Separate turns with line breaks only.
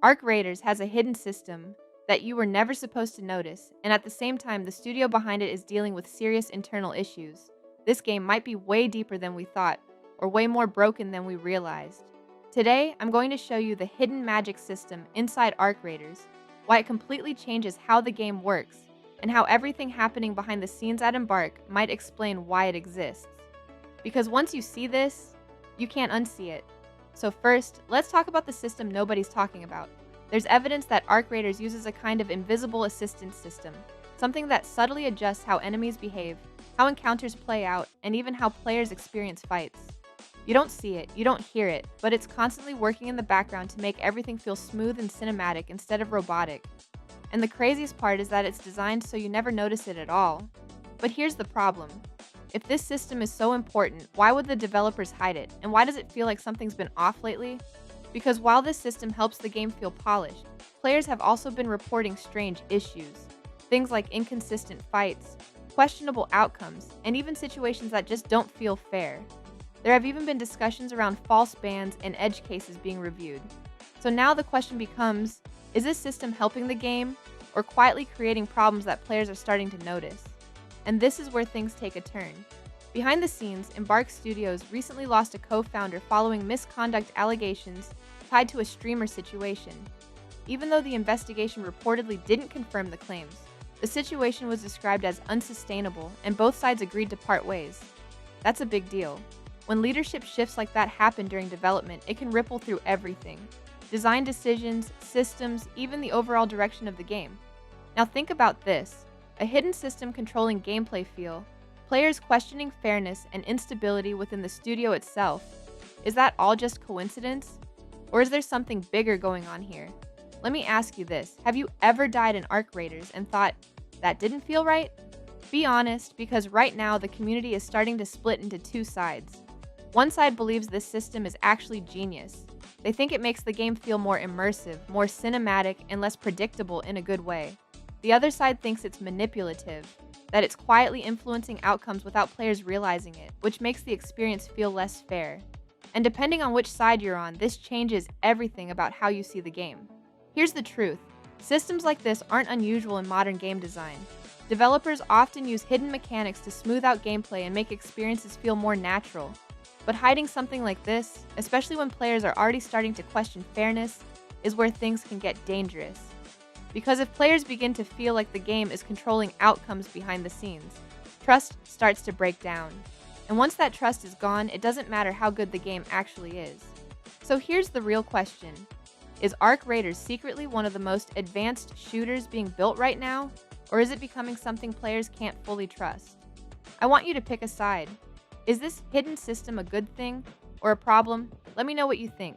Arc Raiders has a hidden system that you were never supposed to notice, and at the same time, the studio behind it is dealing with serious internal issues. This game might be way deeper than we thought, or way more broken than we realized. Today, I'm going to show you the hidden magic system inside Arc Raiders, why it completely changes how the game works, and how everything happening behind the scenes at Embark might explain why it exists. Because once you see this, you can't unsee it. So first, let's talk about the system nobody's talking about. There's evidence that Arc Raiders uses a kind of invisible assistance system, something that subtly adjusts how enemies behave, how encounters play out, and even how players experience fights. You don't see it, you don't hear it, but it's constantly working in the background to make everything feel smooth and cinematic instead of robotic. And the craziest part is that it's designed so you never notice it at all. But here's the problem. If this system is so important, why would the developers hide it? And why does it feel like something's been off lately? Because while this system helps the game feel polished, players have also been reporting strange issues. Things like inconsistent fights, questionable outcomes, and even situations that just don't feel fair. There have even been discussions around false bans and edge cases being reviewed. So now the question becomes, is this system helping the game, or quietly creating problems that players are starting to notice? And this is where things take a turn. Behind the scenes, Embark Studios recently lost a co-founder following misconduct allegations tied to a streamer situation. Even though the investigation reportedly didn't confirm the claims, the situation was described as unsustainable and both sides agreed to part ways. That's a big deal. When leadership shifts like that happen during development, it can ripple through everything. Design decisions, systems, even the overall direction of the game. Now think about this. A hidden system controlling gameplay feel, players questioning fairness and instability within the studio itself. Is that all just coincidence? Or is there something bigger going on here? Let me ask you this. Have you ever died in Arc Raiders and thought, that didn't feel right? Be honest, because right now the community is starting to split into two sides. One side believes this system is actually genius. They think it makes the game feel more immersive, more cinematic, and less predictable in a good way. The other side thinks it's manipulative, that it's quietly influencing outcomes without players realizing it, which makes the experience feel less fair. And depending on which side you're on, this changes everything about how you see the game. Here's the truth. Systems like this aren't unusual in modern game design. Developers often use hidden mechanics to smooth out gameplay and make experiences feel more natural. But hiding something like this, especially when players are already starting to question fairness, is where things can get dangerous. Because if players begin to feel like the game is controlling outcomes behind the scenes, trust starts to break down. And once that trust is gone, it doesn't matter how good the game actually is. So here's the real question. Is Arc Raiders secretly one of the most advanced shooters being built right now? Or is it becoming something players can't fully trust? I want you to pick a side. Is this hidden system a good thing or a problem? Let me know what you think.